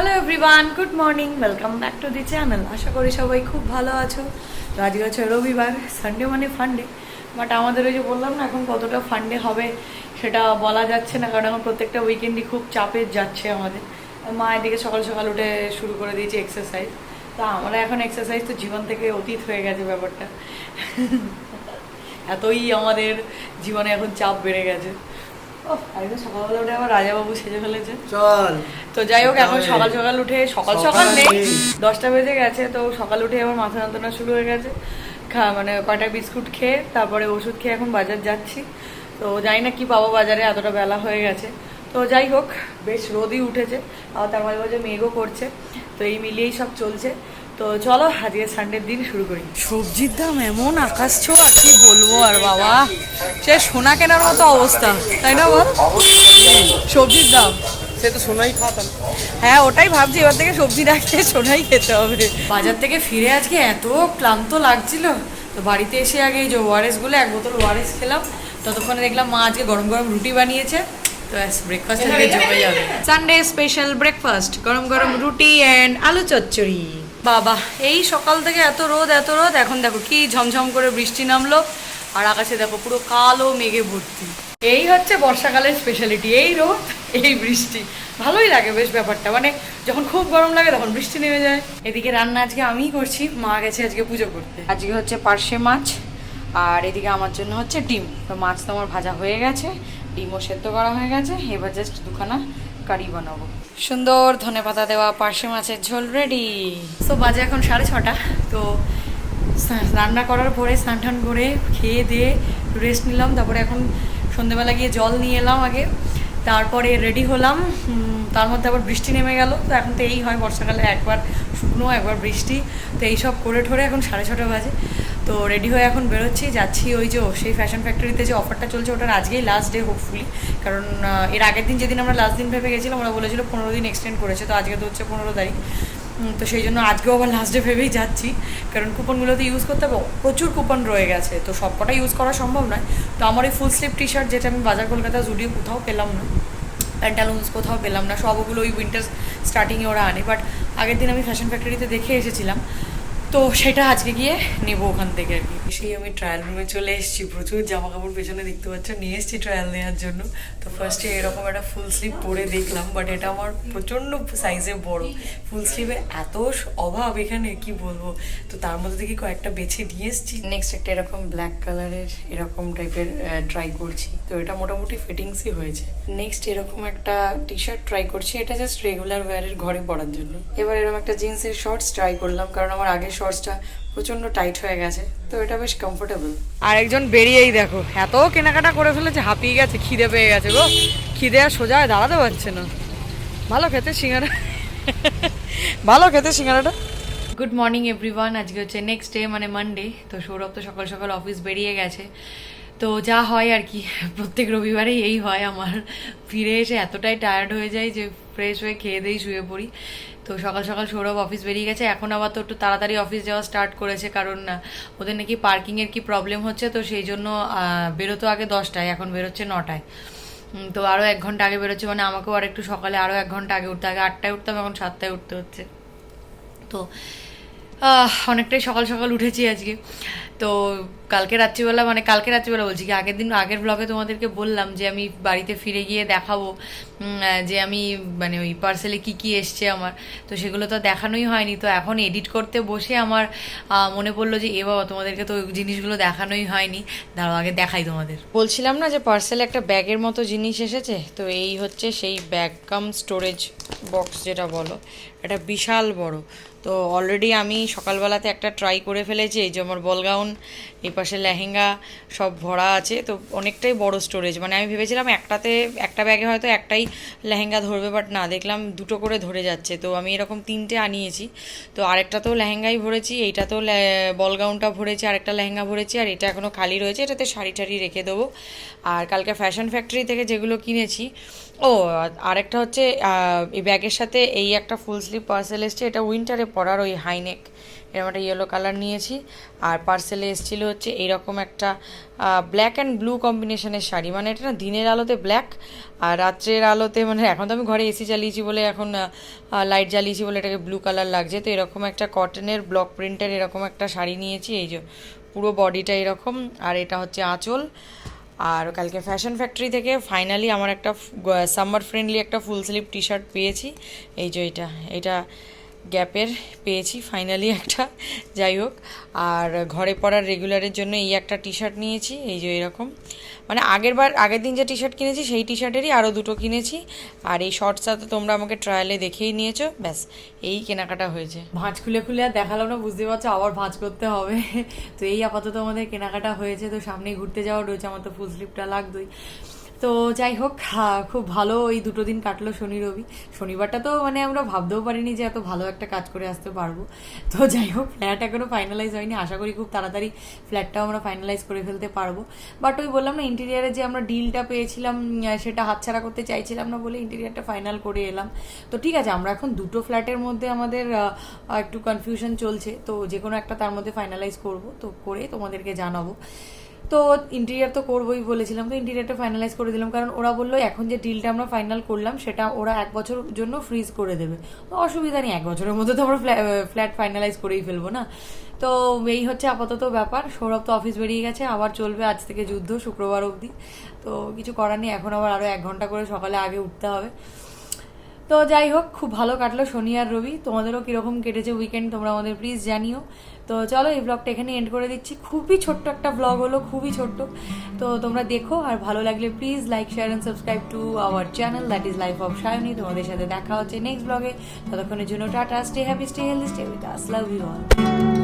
Hello everyone, good morning, welcome back to the channel. আশা করি সবাই খুব ভালো আছো। তো আজকে হচ্ছে রবিবার, সানডে মানে ফান্ডে। বাট আমাদের ওই যে বললাম না, এখন কতটা ফান্ডে হবে সেটা বলা যাচ্ছে না, কারণ এখন প্রত্যেকটা উইকেন্ডই খুব চাপের যাচ্ছে আমাদের। মা এদিকে সকাল সকাল উঠে শুরু করে দিয়েছে এক্সারসাইজ। তা আমরা এখন এক্সারসাইজ তো জীবন থেকে অতীত হয়ে গেছে ব্যাপারটা। এতই আমাদের জীবনে এখন চাপ বেড়ে গেছে। একদম সকালবেলা উঠে আবার রাজাবাবু সেজে ফেলেছে। চল তো যাই হোক, এখন সকাল সকাল উঠে সকাল সকাল নেই, 10টা বেজে গেছে। তো সকাল উঠে আবার মাথা যন্ত্রণা শুরু হয়ে গেছে। মানে কয়টা বিস্কুট খেয়ে তারপরে ওষুধ খেয়ে এখন বাজার যাচ্ছি। তো জানি না কি পাবো বাজারে, এতটা বেলা হয়ে গেছে। তো যাই হোক, বেশ রোদই উঠেছে, আর তার মাঝে মাঝে মেঘও করছে। তো এই মিলিয়েই সব চলছে। তো চলো আজকে সানডের দিন শুরু করি। সবজির দাম এমন আকাশ ছোঁয়া, কি বলবো আর বাবা, সে সোনা কেনার মতো অবস্থা, তাই না বল? সবজির দাম, সে তো সোনাই খাতাম। হ্যাঁ ওটাই ভাবছি, এবার থেকে সবজি না খেয়ে সোনাই খেতে হবে। বাজার থেকে ফিরে আজকে এত ক্লান্ত লাগছিল, তো বাড়িতে এসে আগে এই যে ওআরএসগুলো, এক বোতল ওআরএস খেলাম। ততক্ষণে দেখলাম মা আজকে গরম গরম রুটি বানিয়েছে। তো ব্রেকফাস্ট আজকে জমে যাবে। সানডে স্পেশাল ব্রেকফাস্ট, গরম গরম রুটি অ্যান্ড আলু চচ্চড়ি। বাবা, এই সকাল থেকে এত রোদ এত রোদ, এখন দেখো কি ঝমঝম করে বৃষ্টি নামলো, আর আকাশে দেখো পুরো কালো মেঘে ভর্তি। এই হচ্ছে বর্ষাকালের স্পেশালিটি, এই রোদ এই বৃষ্টি। ভালোই লাগে বেশ ব্যাপারটা, মানে যখন খুব গরম লাগে তখন বৃষ্টি নেমে যায়। এদিকে রান্না আজকে আমিই করছি, মা গেছে আজকে পুজো করতে। আজকে হচ্ছে পার্শে মাছ, আর এদিকে আমার জন্য হচ্ছে ডিম। তো মাছ তো আমার ভাজা হয়ে গেছে, ডিমও সেদ্ধ করা হয়ে গেছে, এবার জাস্ট দুখানা কারি বানাবো। সুন্দর ধনেপাতা দেওয়া পার্শে মাছের ঝোল রেডি। তো বাজে এখন 6:30। তো রান্না করার পরে স্নান টান করে খেয়ে দিয়ে রেস্ট নিলাম। তারপরে এখন সন্ধ্যেবেলা গিয়ে জল নিয়ে এলাম আগে, তারপরে রেডি হলাম। তার মধ্যে আবার বৃষ্টি নেমে গেল। তো এখন তো এই হয় বর্ষাকালে, একবার শুকনো একবার বৃষ্টি। তো এইসব করে ঠোরে এখন 6:30 বাজে। তো রেডি হয়ে এখন বেরোচ্ছি, যাচ্ছি ওই যে সেই ফ্যাশন ফ্যাক্টরিতে যে অফারটা চলছে, ওটার আজকেই লাস্ট ডে হোপফুলি। কারণ এর আগের দিন যেদিন আমরা লাস্ট দিন ভেবে গেছিলাম, ওরা বলেছিল 15 দিন এক্সটেন্ড করেছে। তো আজকে তো হচ্ছে 15 তারিখ। তো সেই জন্য আজকেও আবার লাস্ট ডে ভেবেই যাচ্ছি, কারণ কুপনগুলোতে ইউজ করতে হবে, প্রচুর কুপন রয়ে গেছে। তো সবকটা ইউজ করা সম্ভব নয়। তো আমার এই ফুল স্লিভ টি শার্ট, যেটা আমি বাজার কলকাতা জুডিও কোথাও পেলাম না, প্যান্টালুন্স কোথাও পেলাম না, সবগুলো ওই উইন্টার স্টার্টিংয়ে ওরা আনে। বাট আগের দিন আমি ফ্যাশন ফ্যাক্টরিতে দেখে এসেছিলাম, তো সেটা আজকে গিয়ে নেবো ওখান থেকে আর কি। সেই আমি ট্রায়াল রুমে চলে এসেছি, প্রচুর জামা কাপড় পেছনে দেখতে পাচ্ছ নিয়ে এসেছি ট্রায়াল নেওয়ার জন্য। তো ফার্স্টে এরকম একটা ফুল স্লিভ পরে দেখলাম, বাট এটা আমার প্রচণ্ড সাইজে বড়। ফুল স্লিভের এত অভাব এখানে, কি বলবো। তো তার মধ্যে থেকে কয়েকটা বেছে নিয়ে এসেছি। নেক্সট একটা এরকম ব্ল্যাক কালারের এরকম টাইপের ট্রাই করছি। তো এটা মোটামুটি ফিটিংসই হয়েছে। নেক্সট এরকম একটা টি শার্ট ট্রাই করছি, এটা জাস্ট রেগুলার ওয়্যারের ঘরে পরার জন্য। এবার এরকম একটা জিন্সের শর্টস ট্রাই করলাম, কারণ আমার আগের শর্টসটা প্রচন্ড টাইট হয়ে গেছে। তো এটা বেশ কমফোর্টেবল। আর একজন বেরিয়েই দেখো এত কেনাকাটা করে ফেলেছে, হাঁপিয়ে গেছে, খিদে পেয়ে গেছে গো। খিদে আর সোজা দাঁড়াতে পারছে না। ভালো খেতে সিঙ্গারা, ভালো খেতে সিঙ্গারাটা। গুড মর্নিং এভরিওয়ান, আজকে হচ্ছে নেক্সট ডে মানে মানডে। তো সৌরভ তো সকাল সকাল অফিস বেরিয়ে গেছে। তো যা হয় আর কি, প্রত্যেক রবিবারেই এই হয় আমার। ফিরে এসে এতটাই টায়ার্ড হয়ে যাই যে ফ্রেশ হয়ে খেয়ে দিয়েই শুয়ে পড়ি। তো সকাল সকাল সৌরভ অফিস বেরিয়ে গেছে। এখন আবার তো একটু তাড়াতাড়ি অফিস যাওয়া স্টার্ট করেছে, কারণ ওদের নাকি পার্কিংয়ের কি প্রবলেম হচ্ছে। তো সেই জন্য বেরোতো আগে 10টায়, এখন বেরোচ্ছে 9টায়। তো আরও 1 ঘন্টা আগে বেরোচ্ছে, মানে আমাকেও আর একটু সকালে আরও 1 ঘন্টা আগে উঠতে, আগে 8টায় উঠতাম, এখন 7টায় উঠতে হচ্ছে। তো অনেকটাই সকাল সকাল উঠেছি আজকে। তো কালকে রাত্রিবেলা বলছি কি, আগের ব্লগে তোমাদেরকে বললাম যে আমি বাড়িতে ফিরে গিয়ে দেখাবো যে আমি মানে ওই পার্সেলে কি কি এসছে আমার। তো সেগুলো তো দেখানোই হয়নি। তো এখন এডিট করতে বসে আমার মনে পড়লো যে বাবা, তোমাদেরকে তো ওই জিনিসগুলো দেখানোই হয়নি, দাঁড়াও আগে দেখাই তোমাদের। বলছিলাম না যে পার্সেলে একটা ব্যাগের মতো জিনিস এসেছে। তো এই হচ্ছে সেই ব্যাগ কাম স্টোরেজ বক্স যেটা বলো, এটা বিশাল বড়। তো অলরেডি আমি সকালবেলাতে একটা ট্রাই করে ফেলেছি, এই যে আমার বলগাউন, এই পাশে লেহেঙ্গা সব ভরা আছে। তো অনেকটাই বড় স্টোরেজ, মানে আমি ভেবেছিলাম একটা ব্যাগে হয়তো একটাই লেহেঙ্গা ধরবে, বাট না, দেখলাম 2টো করে ধরে যাচ্ছে। তো আমি এরকম 3টে আনিয়েছি। তো আরেকটাতেও লেহেঙ্গাই ভরেছি, এইটাতেও বলগাউনটা ভরেছি, আরেকটা লেহেঙ্গা ভরেছি, আর এটা এখনও খালি রয়েছে, এটাতে শাড়ি টাড়ি রেখে দেবো। আর কালকে ফ্যাশন ফ্যাক্টরি থেকে যেগুলো কিনেছি, আরেকটা হচ্ছে এই ব্যাগের সাথে এই একটা ফুল স্লিভ পার্সেল এসছে, এটা উইন্টারে পরার, ওই হাইনেক এরকম একটা ইয়েলো কালার নিয়েছি। আর পার্সেলে এসেছিলো হচ্ছে এইরকম একটা ব্ল্যাক অ্যান্ড ব্লু কম্বিনেশনের শাড়ি, মানে এটা না দিনের আলোতে ব্ল্যাক আর রাত্রের আলোতে, মানে এখন তো আমি ঘরে এসি চালিয়েছি বলে, এখন লাইট জ্বালিয়েছি বলে এটাকে ব্লু কালার লাগছে। তো এরকম একটা কটনের ব্লক প্রিন্টের এরকম একটা শাড়ি নিয়েছি, এই যে পুরো বডিটা এরকম, আর এটা হচ্ছে আঁচল। আর কালকে ফ্যাশন ফ্যাক্টরি থেকে ফাইনালি আমার একটা সামার ফ্রেন্ডলি একটা ফুল স্লিভ টি শার্ট পেয়েছি, এই যে এটা গ্যাপের পেয়েছি ফাইনালি একটা, যাই হোক। আর ঘরে পরার রেগুলারের জন্য এই একটা টি শার্ট নিয়েছি, এই যে এরকম, মানে আগের দিন যে টি শার্ট কিনেছি সেই টি শার্টেরই আরও দুটো কিনেছি। আর এই শর্টসটা তো তোমরা আমাকে ট্রায়ালে দেখেই নিয়েছো, ব্যাস এই কেনাকাটা হয়েছে। ভাঁজ খুলে খুলে আর দেখালাম না, বুঝতে পারছো আবার ভাঁজ করতে হবে। তো এই আপাতত আমাদের কেনাকাটা হয়েছে, তো সামনেই ঘুরতে যাওয়া রয়েছে, আমার তো ফুল স্লিভটা লাগতোই। তো যাই হোক, খুব ভালো এই দুটো দিন কাটলো, শনি রবি। শনিবারটা তো মানে আমরা ভাবতেও পারিনি যে এত ভালো একটা কাজ করে আসতে পারবো। তো যাই হোক, ফ্ল্যাট এখনও ফাইনালাইজ হয়নি, আশা করি খুব তাড়াতাড়ি ফ্ল্যাটটাও আমরা ফাইনালাইজ করে ফেলতে পারবো। বাট ওই বললাম না, ইন্টেরিয়ারে যে আমরা ডিলটা পেয়েছিলাম সেটা হাতছাড়া করতে চাইছিলাম না বলে ইন্টেরিয়ারটা ফাইনাল করে এলাম। তো ঠিক আছে, আমরা এখন দুটো ফ্ল্যাটের মধ্যে আমাদের একটু কনফিউশন চলছে, তো যে কোনো একটা তার মধ্যে ফাইনালাইজ করবো, তো করে তোমাদেরকে জানাবো। তো ইন্টেরিয়ার তো করবোই বলেছিলাম, তো ইন্টেরিয়ারটা ফাইনালাইজ করে দিলাম, কারণ ওরা বললো এখন যে ডিলটা আমরা ফাইনাল করলাম সেটা ওরা 1 বছর জন্য ফ্রিজ করে দেবে। তো অসুবিধা নেই, 1 বছরের মধ্যে তো আমরা ফ্ল্যাট ফাইনালাইজ করেই ফেলবো না। তো এই হচ্ছে আপাতত ব্যাপার। সৌরভ তো অফিস বেরিয়ে গেছে, আবার চলবে আজ থেকে যুদ্ধ শুক্রবার অবধি। তো কিছু করার নেই, এখন আবার আরও 1 ঘন্টা করে সকালে আগে উঠতে হবে। তো যাই হোক, খুব ভালো কাটলো শনি আর রবি। তোমাদেরও কীরকম কেটেছে উইকেন্ড তোমরা আমাদের প্লিজ জানিও। তো চলো, এই ব্লগটা এখানে এন্ড করে দিচ্ছি। খুবই ছোট্ট একটা ব্লগ হলো, খুবই ছোট্ট। তো তোমরা দেখো, আর ভালো লাগলে please like, share and subscribe to our channel, that is life of Sayani. তোমাদের সাথে দেখা হচ্ছে নেক্সট ব্লগে। ততক্ষণের জন্য tata, stay happy, stay healthy, stay with us, love you all.